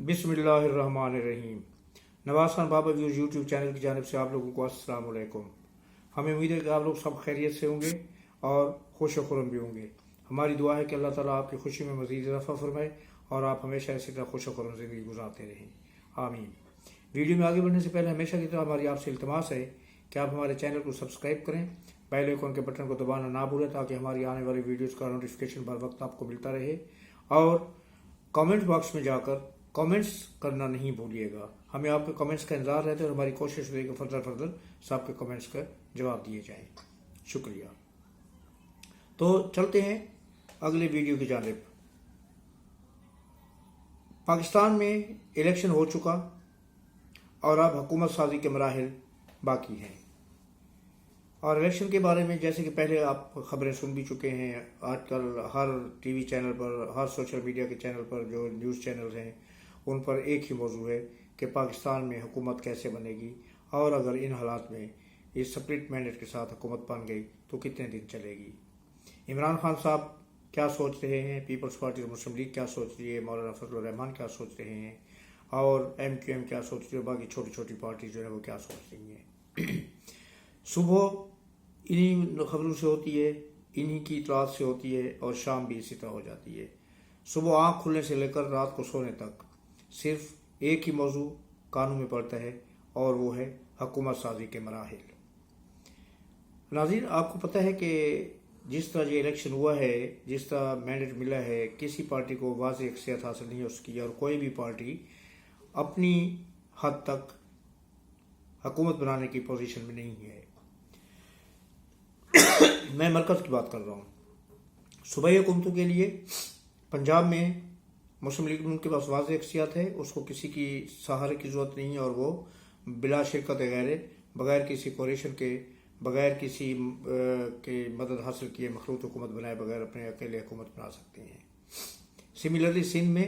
बिस्मिल्लाहिर्रहमानिर्रहीम। नवाज खान बाबा views YouTube channel की जानिब से आप लोगों को अस्सलाम वालेकुम। हमें उम्मीद है कि आप लोग सब खैरियत से होंगे और खुश खुरम भी होंगे। हमारी दुआ है कि अल्लाह ताला आपकी खुशी में मज़ीद इज़ाफ़ा फरमाए और आप हमेशा इसी तरह खुश खुरम ज़िंदगी गुजारते रहें, आमीन। वीडियो में आगे बढ़ने से पहले हमेशा की तरह हमारी आपसे इल्तिमास है कि आप हमारे चैनल को सब्सक्राइब करें, बेल आइकन के बटन को दबाना ना भूलें ताकि हमारी आने वाली वीडियोज़ का नोटिफिकेशन बर वक्त आपको मिलता रहे। और कमेंट बॉक्स में जाकर कमेंट्स करना नहीं भूलिएगा। हमें आपके कमेंट्स का इंतजार रहता है और हमारी कोशिश रहेगी फर्दर सबके कमेंट्स का जवाब दिए जाएं। शुक्रिया। तो चलते हैं अगले वीडियो की जानिब। पाकिस्तान में इलेक्शन हो चुका और अब हुकूमत साजी के मराहिल बाकी हैं। और इलेक्शन के बारे में जैसे कि पहले आप खबरें सुन भी चुके हैं, आजकल हर टीवी चैनल पर, हर सोशल मीडिया के चैनल पर जो न्यूज़ चैनल्स हैं उन पर एक ही मौजू है कि पाकिस्तान में हुकूमत कैसे बनेगी और अगर इन हालात में इस स्प्लिट मैंडेट के साथ हुकूमत बन गई तो कितने दिन चलेगी। इमरान खान साहब क्या सोच रहे हैं, पीपल्स पार्टी और मुस्लिम लीग क्या सोच रही है, मौलाना फजल रहमान क्या सोच रहे हैं और MQM क्या सोच रही है, बाकी छोटी छोटी पार्टी जो है वो क्या सोच रही हैं। सुबह इन्हीं खबरों से होती है, इन्हीं की इतलात से होती है और शाम भी इसी तरह हो जाती है। सुबह आँख खुलने से लेकर रात को सोने तक सिर्फ एक ही मौजू कानून में पड़ता है और वो है हुकूमत साजी के मराहिल। नाज़रीन, आपको पता है कि जिस तरह ये इलेक्शन हुआ है, जिस तरह मैंडेट मिला है, किसी पार्टी को वाज़ेह अक्सरियत हासिल नहीं हो सकी और कोई भी पार्टी अपनी हद तक हुकूमत बनाने की पोजीशन में नहीं है। मैं मरकज़ की बात कर रहा हूँ। सूबाई हुकूमतों के लिए पंजाब में मुस्लिम लीग उनके पास वाज़ेह अक्सरियत है, उसको किसी की सहारे की ज़रूरत नहीं है और वो बिला शिरकत गैर, बगैर किसी कोalition के, बगैर किसी के मदद हासिल किए मखलूत हुकूमत बनाए बगैर अपने अकेले हुकूमत बना सकते हैं। सिमिलरली सिंध में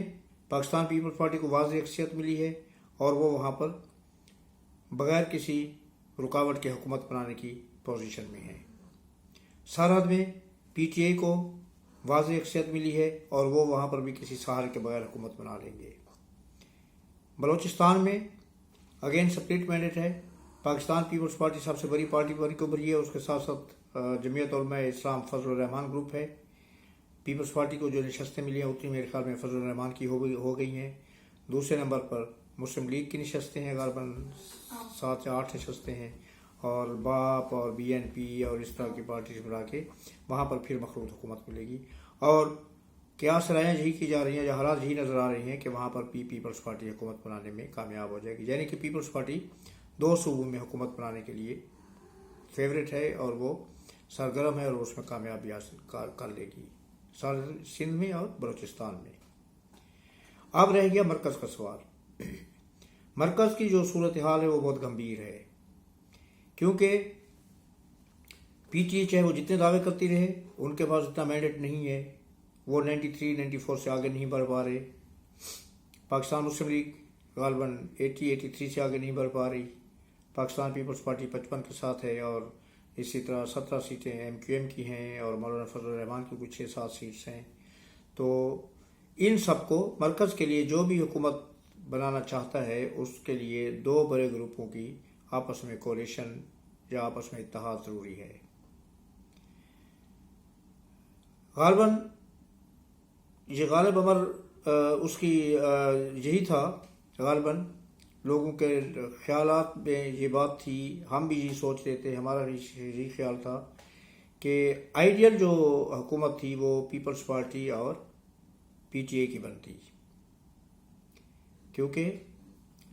पाकिस्तान पीपल्स पार्टी को वाज़ेह अक्सरियत मिली है और वो वहाँ पर बगैर किसी रुकावट के हुकूमत बनाने की पोजीशन में है। सरहद में PTI को वाज़ेह अक्सरियत मिली है और वो वहाँ पर भी किसी सहारे के बगैर हुकूमत बना लेंगे। बलूचिस्तान में अगेन स्प्लिट मैंडेट है। पाकिस्तान पीपल्स पार्टी सबसे बड़ी पार्टी बनी को उभरी है, उसके साथ साथ जमीयत उलमा इस्लाम फजल रहमान ग्रुप है। पीपल्स पार्टी को जो नशस्तें मिली हैं उतनी मेरे ख्याल में फजल रहमान की हो गई हैं। दूसरे नंबर पर मुस्लिम लीग की नशस्तें हैं, गालबन 7 या 8 नशस्तें हैं और बाप और BNP और इस तरह की पार्टी मिला के वहाँ पर फिर मखलूत हुकूमत मिलेगी। और क्या सरायाँ यही की जा रही हैं या हालात यही नज़र आ रही हैं कि वहाँ पर पीपल्स पार्टी हुकूमत बनाने में कामयाब हो जाएगी। यानी कि पीपल्स पार्टी 2 सूबों में हुकूमत बनाने के लिए फेवरेट है और वो सरगर्म है और उसमें कामयाबी हासिल कर लेगी, सिंध में और बलूचिस्तान में। अब रह गया मरकज़ का सवाल। मरकज़ की जो सूरत हाल है वो बहुत गंभीर है, क्योंकि PTI चाहे वो जितने दावे करती रहे उनके पास इतना मैंडेट नहीं है, वो 93-94 से आगे नहीं बढ़ पा रहे। पाकिस्तान मुस्लिम लीग गालबन 80-83 से आगे नहीं बढ़ पा रही। पाकिस्तान पीपल्स पार्टी 55 के साथ है और इसी तरह 17 सीटें MQM की हैं और मौलाना फजल रहमान की कुछ 6-7 सीट्स हैं। तो इन सबको मरकज़ के लिए जो भी हुकूमत बनाना चाहता है उसके लिए 2 बड़े ग्रुपों की आपस में कोalition या आपस में इत्तेहाद ज़रूरी है। गालबन ये गालिब अमर उसकी यही था, गालबन लोगों के ख्यालात में ये बात थी, हम भी यही सोच रहे थे, हमारा भी यही ख्याल था कि आइडियल जो हुकूमत थी वो पीपल्स पार्टी और PTI की बनती, क्योंकि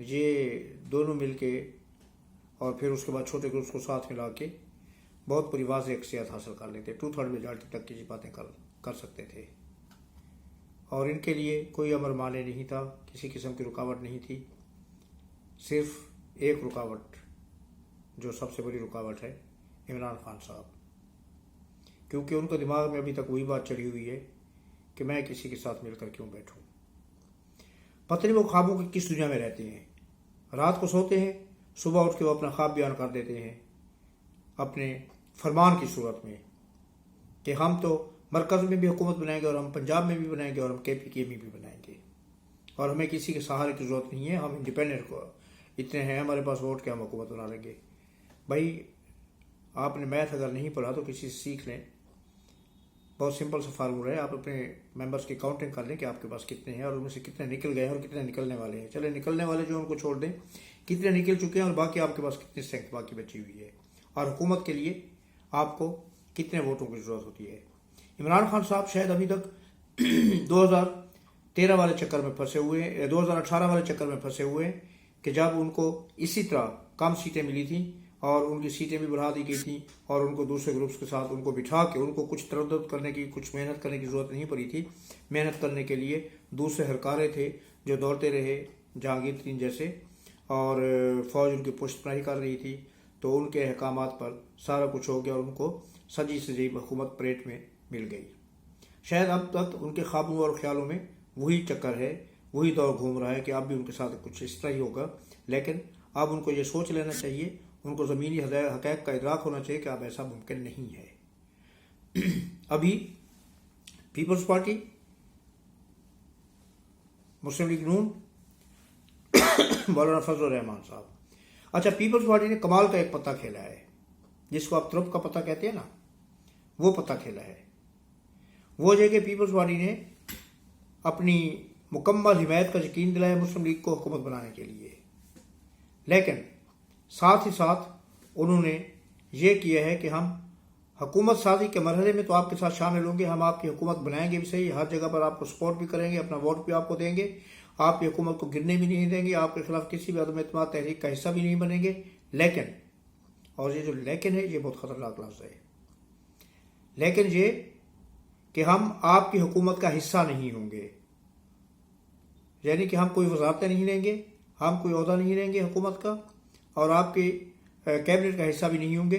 ये दोनों मिलके और फिर उसके बाद छोटे ग्रुप्स को साथ मिला के बहुत पूरी वाज़ेह अक्सरियत हासिल कर लेते, 2/3 मेजॉरिटी तक की बातें कर सकते थे और इनके लिए कोई अमर माने नहीं था, किसी किस्म की रुकावट नहीं थी। सिर्फ एक रुकावट जो सबसे बड़ी रुकावट है इमरान खान साहब, क्योंकि उनके दिमाग में अभी तक वही बात चढ़ी हुई है कि मैं किसी के साथ मिलकर क्यों बैठूं। पता नहीं वो ख्वाबों की किस दुनिया में रहते हैं। रात को सोते हैं, सुबह उठ के वो अपना ख्वाब बयान कर देते हैं अपने फरमान की सूरत में कि हम तो मरकज़ में भी हुकूमत बनाएंगे और हम पंजाब में भी बनाएंगे और हम KPK में भी बनाएंगे। और हमें किसी के सहारे की ज़रूरत नहीं है। हम इंडिपेंडेंट को इतने हैं हमारे पास वोट के, हम हुकूमत बना लेंगे। भाई आपने मैथ अगर नहीं पढ़ा तो किसी से सीख लें, बहुत सिंपल सा फार्मूला है। आप अपने मेंबर्स की काउंटिंग कर लें कि आपके पास कितने हैं और उनमें से कितने निकल गए हैं और कितने निकलने वाले हैं। चले निकलने वाले जो उनको छोड़ दें, कितने निकल चुके हैं और बाकी आपके पास कितनी स्ट्रेंथ बाकी बची हुई है, और हुकूमत के लिए आपको कितने वोटों की ज़रूरत होती है। इमरान खान साहब शायद अभी तक 2013 वाले चक्कर में फंसे हुए हैं, 2018 वाले चक्कर में फंसे हुए हैं कि जब उनको इसी तरह कम सीटें मिली थी और उनकी सीटें भी बढ़ा दी गई थी और उनको दूसरे ग्रुप्स के साथ उनको बिठा के उनको कुछ तरद्दुद करने की, कुछ मेहनत करने की ज़रूरत नहीं पड़ी थी। मेहनत करने के लिए दूसरे हरकारे थे जो दौड़ते रहे, जहांगीर तीन जैसे, और फौज उनकी पुष्टपनाही कर रही थी। तो उनके अहकामात पर सारा कुछ हो गया और उनको सजी सजी हुकूमत परेड में मिल गई। शायद अब तक उनके ख्वाबों और ख्यालों में वही चक्कर है, वही दौर घूम रहा है कि अब भी उनके साथ कुछ इस तरह ही होगा। लेकिन अब उनको ये सोच लेना चाहिए, उनको ज़मीनी हक़ैक़ का इदराक होना चाहिए कि अब ऐसा मुमकिन नहीं है। अभी पीपल्स पार्टी, मुस्लिम लीग नून, मौलाना फजल रहमान साहब। अच्छा, पीपल्स पार्टी ने कमाल का एक पत्ता खेला है, जिसको आप तुरप का पत्ता कहते हैं ना, वो पत्ता खेला है। वो जगह पीपल्स पार्टी ने अपनी मुकम्मल हिमायत का यकीन दिलाया मुस्लिम लीग को हुकूमत बनाने के लिए, लेकिन साथ ही साथ उन्होंने ये किया है कि हम हुकूमत साजी के मरहले में तो आपके साथ शामिल होंगे, हम आपकी हुकूमत बनाएंगे भी सही, हर जगह पर आपको सपोर्ट भी करेंगे, अपना वोट भी आपको देंगे, आपकी हुकूमत को गिरने भी नहीं देंगे, आपके खिलाफ किसी भी अदम एतमाद तहरीक का हिस्सा भी नहीं बनेंगे। लेकिन, और ये जो लेकिन है ये बहुत ख़तरनाक लफ्ज़ है, लेकिन ये कि हम आपकी हुकूमत का हिस्सा नहीं होंगे, यानी कि हम कोई वजारतें नहीं लेंगे, हम कोई ओहदा नहीं लेंगे हुकूमत का, और आपके कैबिनेट का हिस्सा भी नहीं होंगे,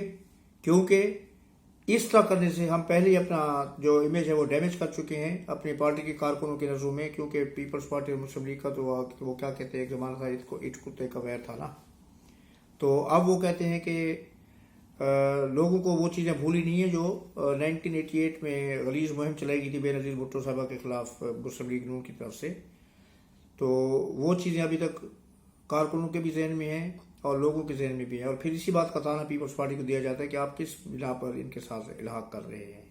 क्योंकि इस तरह करने से हम पहले ही अपना जो इमेज है वो डैमेज कर चुके हैं अपनी पार्टी के कारकुनों की नज़रों में। क्योंकि पीपल्स पार्टी और मुस्लिम लीग का तो वो क्या कहते हैं, एक ज़माना था इसको ईट कुत्ते का वैर था ना, तो अब वो कहते हैं कि लोगों को वो चीज़ें भूली नहीं है जो 1988 में गलीज़ मुहिम चलाई गई थी बेनज़ीर भुट्टो साहबा के खिलाफ मुस्लिम लीग नून की तरफ से। तो वो चीज़ें अभी तक कारकुनों के भी जहन में हैं और लोगों के जहन में भी है, और फिर इसी बात का ताना पीपल्स पार्टी को दिया जाता है कि आप किस बिना पर इनके साथ इल्हाक कर रहे हैं।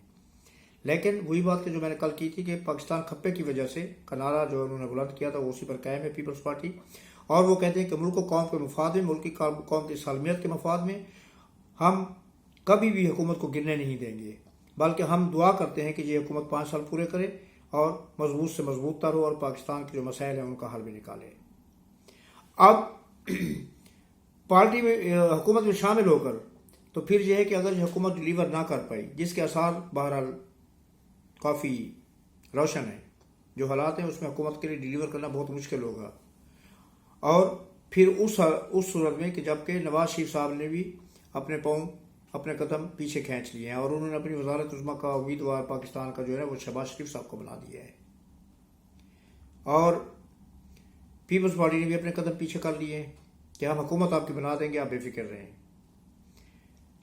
लेकिन वही बात जो मैंने कल की थी कि पाकिस्तान खप्पे की वजह से का नारा जो उन्होंने बुलंद किया था वो उसी पर कायम है पीपल्स पार्टी, और वो कहते हैं कि मुल्क और कौम के मफाद में, मुल्क की कौम की सालमियत के मफाद में हम कभी भी हुकूमत को गिरने नहीं देंगे, बल्कि हम दुआ करते हैं कि ये हुकूमत 5 साल पूरे करे और मजबूत से मजबूत तर हो और पाकिस्तान के जो मसाइल हैं उनका हल भी निकाले। अब पार्टी में हुकूमत में शामिल होकर तो फिर यह है कि अगर ये हुकूमत डिलीवर ना कर पाई, जिसके आसार बहरहाल काफ़ी रोशन है, जो हालात हैं उसमें हुकूमत के लिए डिलीवर करना बहुत मुश्किल होगा, और फिर उस सूरत में कि जबकि नवाज शरीफ साहब ने भी अपने कदम पीछे खींच लिए हैं और उन्होंने अपनी वजारत उज़्मा का उम्मीदवार पाकिस्तान का जो है वो शहबाज शरीफ साहब को बना दिया है, और पीपल्स पार्टी ने भी अपने कदम पीछे कर लिए हैं कि हम हुकूमत आपकी बना देंगे, आप बेफिक्र रहें।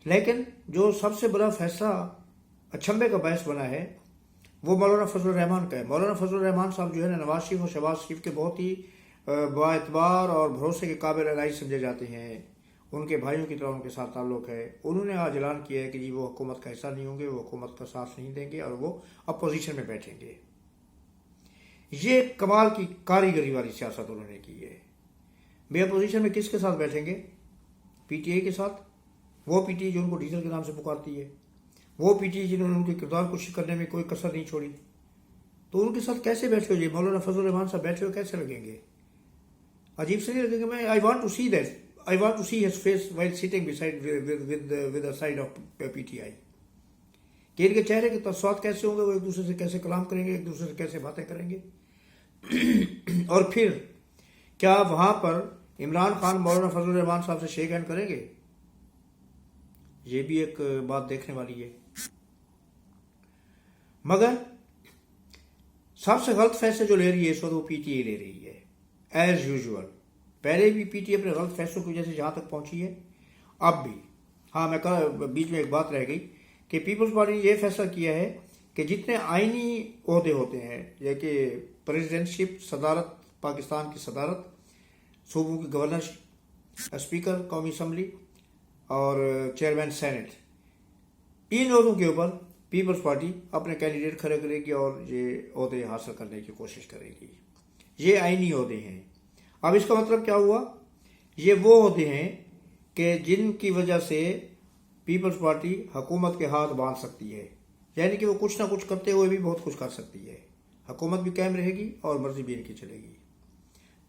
लेकिन जो सबसे बड़ा फैसला अचंभे का बहस बना है वो मौलाना फजल रहमान का है। मौलाना फजल रहमान साहब जो है ना, नवाज शरीफ और शहबाज शरीफ के बहुत ही बाएतबार और भरोसे के काबिल एलाई समझे जाते हैं, उनके भाइयों की तरह उनके साथ ताल्लुक़ है। उन्होंने आज ऐलान किया है कि जी वो हुकूमत का हिस्सा नहीं होंगे, वो हुकूमत का साथ नहीं देंगे और वो अपोजिशन में बैठेंगे। ये कमाल की कारीगरी वाली सियासत उन्होंने की है। वे अपोजिशन में किसके साथ बैठेंगे? पीटीआई के साथ, वो पीटीआई जो उनको डीजल के नाम से पुकारती है, वो पीटीआई जिन्होंने उनके किरदार कोशिश करने में कोई कसर नहीं छोड़ी, तो उनके साथ कैसे बैठे हो? जी मौलाना फजल रहमान साहब बैठे हो, कैसे लगेंगे? अजीब से नहीं लगेंगे? मैं I want to see that, I want to see his face while sitting beside with the side of PTI. कि इनके चेहरे के तस्वीर कैसे होंगे, वो एक दूसरे से कैसे कलाम करेंगे, एक दूसरे से कैसे बातें करेंगे। और फिर क्या वहां पर इमरान खान मौलाना फजल रहमान साहब से शेक हैंड करेंगे? ये भी एक बात देखने वाली है। मगर सबसे गलत फैसले जो ले रही है इस वक्त वो पीटीआई ले रही है एज यूजुअल। पहले भी पीटीआई अपने गलत फैसलों की वजह से जहां तक पहुंची है, अब भी। हाँ, मैं कल बीच में एक बात रह गई कि पीपल्स पार्टी ने यह फैसला किया है कि जितने आईनी ओहदे होते हैं, जैसे प्रेसिडेंटशिप, सदारत पाकिस्तान की सदारत, सूबों की गवर्नर, स्पीकर कौमी असम्बली और चेयरमैन सेनेट, इन ओहदों के ऊपर पीपल्स पार्टी अपने कैंडिडेट खड़े करेगी और ये ओहदे हासिल करने की कोशिश करेगी। ये आईनी ओहदे हैं। अब इसका मतलब क्या हुआ? ये वो ओहदे हैं कि जिनकी वजह से पीपल्स पार्टी हुकूमत के हाथ बांध सकती है, यानी कि वो कुछ ना कुछ करते हुए भी बहुत कुछ कर सकती है, हुकूमत भी कायम रहेगी और मर्जी भी इनकी चलेगी।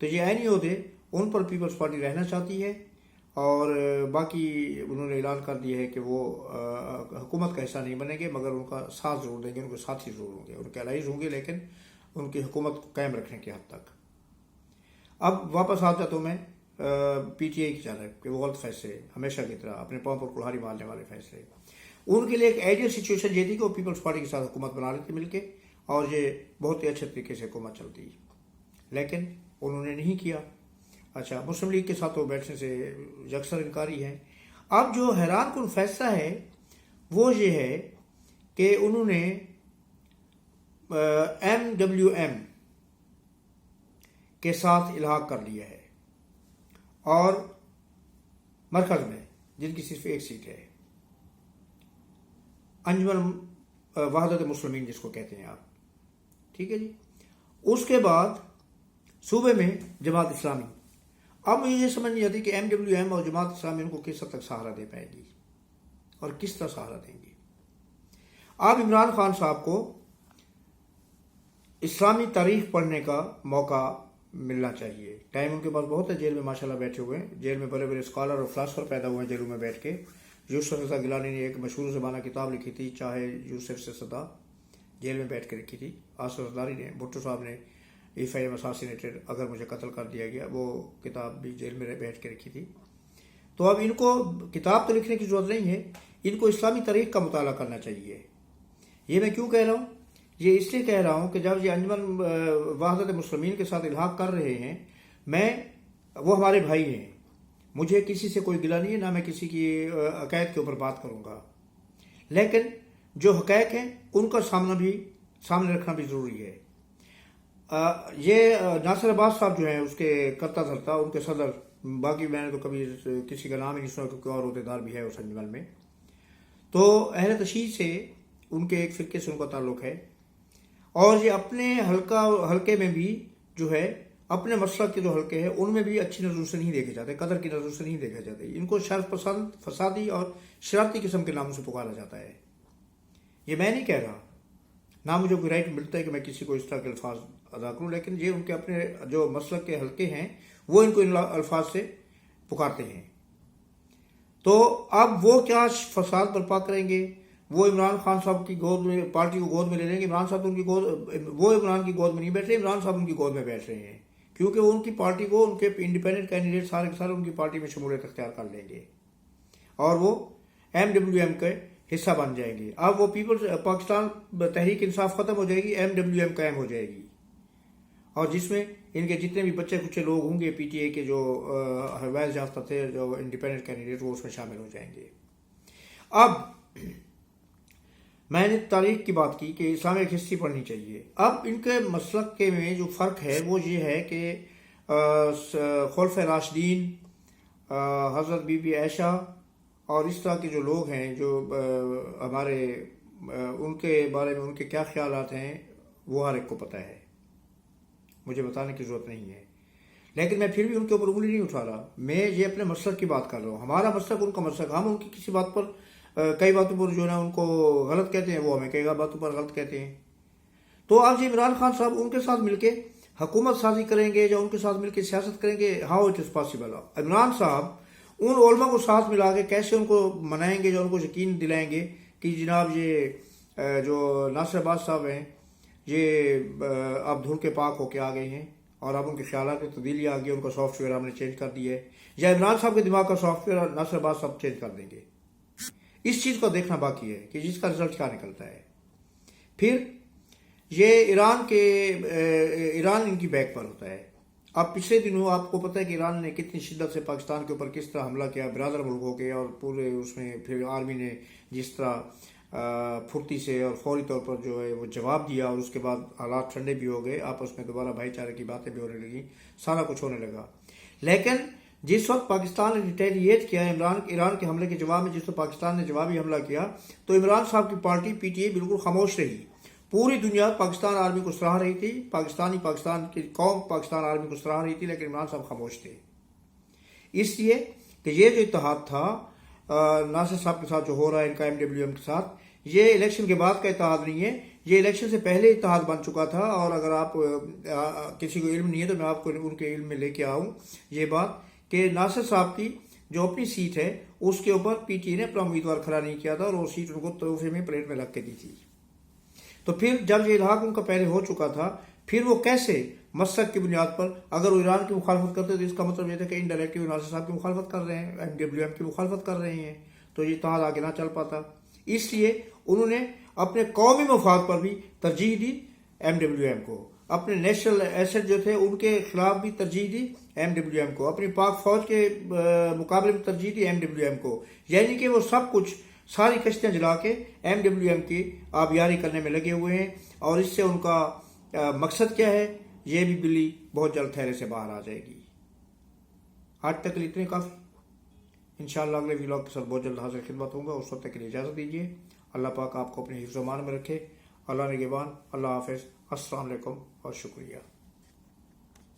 तो ये आईनी ओहदे उन पर पीपल्स पार्टी रहना चाहती है और बाकी उन्होंने ऐलान कर दिया है कि वो हुकूमत का हिस्सा नहीं बनेंगे, मगर उनका साथ जरूर देंगे, उनके साथी जरूर होंगे, उनके अलाइज होंगे, लेकिन उनकी हुकूमत को कायम रखने की हद तक। अब वापस आ जाता हूँ मैं PTI की जानब कि वो गलत फैसले, हमेशा की तरह अपने पाँव पर कुल्हाड़ी मारने वाले फैसले, उनके लिए एक आइडियल सिचुएशन ये थी कि वो पीपल्स पार्टी के साथ हुकूमत बना लेते मिलके और ये बहुत ही अच्छे तरीके से हुकूमत चलती, लेकिन उन्होंने नहीं किया। अच्छा, मुस्लिम लीग के साथ वो बैठने से यकसर इनकारी हैं। अब जो हैरान कुन फैसला है वो ये है कि उन्होंने MWM के साथ इल्हाक कर लिया है और मरकज में जिनकी सिर्फ एक सीट है, अंजुमन वहदत मुस्लिमीन जिसको कहते हैं आप, ठीक है जी। उसके बाद सूबे में जमात इस्लामी। अब मुझे ये समझ नहीं आती कि MWM और जमात इस्लामी उनको किस हद तक सहारा दे पाएगी और किस तरह सहारा देंगी। अब इमरान खान साहब को इस्लामी तारीख पढ़ने का मौका मिलना चाहिए। टाइम उनके पास बहुत है, जेल में माशाल्लाह बैठे हुए हैं, जेल में बड़े बड़े स्कॉलर और फिलासफर पैदा हुए हैं जेलों में बैठ के। यूसुफ रज़ा गिलानी ने एक मशहूर ज़बाना किताब लिखी थी, चाहे यूसुफ से सदा, जेल में बैठ के लिखी थी। आसिफ ज़रदारी ने, भुट्टो साहब ने इफ़ आई एम असासिनेटेड, अगर मुझे कत्ल कर दिया गया, वो किताब भी जेल में बैठ के लिखी थी। तो अब इनको किताब तो लिखने की जरूरत नहीं है, इनको इस्लामी तारीख का मुताला करना चाहिए। ये मैं क्यों कह रहा हूँ? ये इसलिए कह रहा हूँ कि जब ये अंजुमन वहदत मुस्लिमीन के साथ इल्हाक कर रहे हैं, वो हमारे भाई हैं, मुझे किसी से कोई गिला नहीं है, ना मैं किसी की अकायद के ऊपर बात करूँगा, लेकिन जो हक़ाइक़ हैं उनका सामने रखना भी ज़रूरी है। ये नासिर अब्बास साहब जो हैं उसके करता धरता, उनके सदर, बाकी मैंने तो कभी किसी का नाम ही नहीं सुना क्योंकि और अहदेदार भी है उस अंजुमन में। तो अहले तशय्युअ से उनके एक फ़िरके से उनका ताल्लुक़ है और ये अपने हल्के में भी जो है, अपने मसलक के जो हल्के हैं उनमें भी अच्छी नज़र से नहीं देखे जाते, कदर की नज़र से नहीं देखे जाते। इनको शर्फ पसंद, फसादी और शरारती किस्म के नामों से पुकारा जाता है। ये मैं नहीं कह रहा, ना मुझे कोई राइट मिलता है कि मैं किसी को इस तरह के अल्फाज अदा करूँ, लेकिन ये उनके अपने जो मसलक के हल्के हैं वो इनको इन अल्फाज से पुकारते हैं। तो अब वो क्या फसाद बर्पा करेंगे? वो इमरान खान साहब की गोद में, पार्टी को गोद में ले लेंगे। इमरान साहब उनकी गोद, वो इमरान की गोद में नहीं बैठ रहे, इमरान साहब उनकी गोद में बैठ रहे हैं, क्योंकि वो उनकी पार्टी को, उनके इंडिपेंडेंट कैंडिडेट सारे के सारे उनकी पार्टी में शमूलियत अख्तियार कर लेंगे और वो MWM के हिस्सा बन जाएंगे। अब वो पाकिस्तान तहरीक इंसाफ खत्म हो जाएगी, MWM कायम हो जाएगी और जिसमें इनके जितने भी बच्चे कुछ लोग होंगे PTI के जो हवाइज याफ्ता थे, जो इंडिपेंडेंट कैंडिडेट, वो उसमें शामिल हो जाएंगे। अब मैंने तारीख की बात की कि इस्लामिक हिस्ट्री पढ़नी चाहिए। अब इनके मसलक के में जो फ़र्क है वो ये है कि खुलफ़ाए राशिदीन, हज़रत बीबी आयशा और इस तरह के जो लोग हैं, जो हमारे, उनके बारे में उनके क्या ख्यालात हैं वो हर एक को पता है, मुझे बताने की ज़रूरत नहीं है। लेकिन मैं फिर भी उनके ऊपर उंगली नहीं उठा रहा, मैं ये अपने मसलक की बात कर रहा हूँ। हमारा मसलक उनका मसलक, हम उनकी किसी बात पर, कई बातों पर जो है उनको गलत कहते हैं, वो हमें कई बातों पर गलत कहते हैं। तो आज इमरान खान साहब उनके साथ मिलके हुकूमत साजी करेंगे या उनके साथ मिलकर सियासत करेंगे? How it is possible? Imran साहब उन उलमा को साथ मिला के कैसे उनको मनाएंगे, जो उनको यकीन दिलाएंगे कि जनाब ये जो नासिर अब्बास साहब हैं ये अब धुल के पाक होके आ गए हैं और अब उनके ख्यालात में तब्दीली आ गई, उनका सॉफ्टवेयर हमने चेंज कर दिया है, या इमरान साहब के दिमाग का सॉफ्टवेयर नासिर अब्बास साहब चेंज कर देंगे? इस चीज़ को देखना बाकी है कि जिसका रिजल्ट क्या निकलता है। फिर ये ईरान इनकी बैक पर होता है। अब पिछले दिनों आपको पता है कि ईरान ने कितनी शिद्दत से पाकिस्तान के ऊपर किस तरह हमला किया, बिरादर मुल्कों के, और पूरे उसमें फिर आर्मी ने जिस तरह پھرتی سے اور فوری طور پر جو ہے وہ جواب دیا، اور اس کے بعد حالات ٹھنڈے بھی ہو گئے، آپس میں دوبارہ بھائی چارے کی باتیں بھی ہونے لگیں، سارا کچھ ہونے لگا۔ لیکن جس وقت پاکستان نے ریٹیلیٹ کیا ایران کے حملے کے جواب میں، جس وقت پاکستان نے جوابی حملہ کیا، تو عمران صاحب کی پارٹی پی ٹی آئی بالکل خاموش رہی۔ پوری دنیا پاکستان آرمی کو سراہ رہی تھی، پاکستان کی قوم پاکستان آرمی کو سراہ رہی تھی، لیکن عمران صاحب خاموش تھے، اس لیے کہ یہ جو اتحاد تھا ناصر صاحب کے ساتھ جو ہو رہا ہے ان کا MWM کے ساتھ، یہ الیکشن کے بعد کا اتحاد نہیں ہے، یہ الیکشن سے پہلے اتحاد بن چکا تھا۔ اور اگر آپ کسی کو علم نہیں ہے تو میں آپ کو ان کے علم میں لے کے آؤں یہ بات کہ ناصر صاحب کی جو اپنی سیٹ ہے اس کے اوپر پی ٹی آئی نے اپنا امیدوار کھڑا نہیں کیا تھا، اور وہ سیٹ ان کو تحفے میں پلیٹ میں رکھ کے دی تھی۔ تو پھر جب یہ الحاق ان کا پہلے ہو چکا تھا، پھر وہ کیسے مسلک کی بنیاد پر، اگر وہ ایران کی مخالفت کرتے تو اس کا مطلب یہ تھا کہ انڈائریکٹلی ناصر صاحب کی مخالفت کر رہے ہیں، MWM کی مخالفت کر رہے ہیں، تو یہ اتحاد آگے نہ چل پاتا۔ اس لیے انہوں نے اپنے قومی مفاد پر بھی ترجیح دی MWM کو، اپنے نیشنل ایسٹ جو تھے ان کے خلاف بھی ترجیح دی MWM کو، اپنی پاک فوج کے مقابلے میں ترجیح دی MWM کو، یعنی کہ وہ سب کچھ ساری کشتیاں جلا کے MWM کی آبیاری کرنے میں لگے ہوئے ہیں۔ اور اس سے ان کا مقصد کیا ہے، یہ بھی بلی بہت جلد تھیلے سے باہر آ جائے گی۔ آج تک اتنے کافی، انشاءاللہ اگلے ویلاگ کے ساتھ بہت جلد حاضر خدمت ہوں گا، اس وقت تک کے لیے اجازت دیجیے۔ اللہ پاک آپ کو اپنے حفظ و امان میں رکھے۔ اللہ نگہبان، اللہ حافظ، السلام علیکم اور شکریہ۔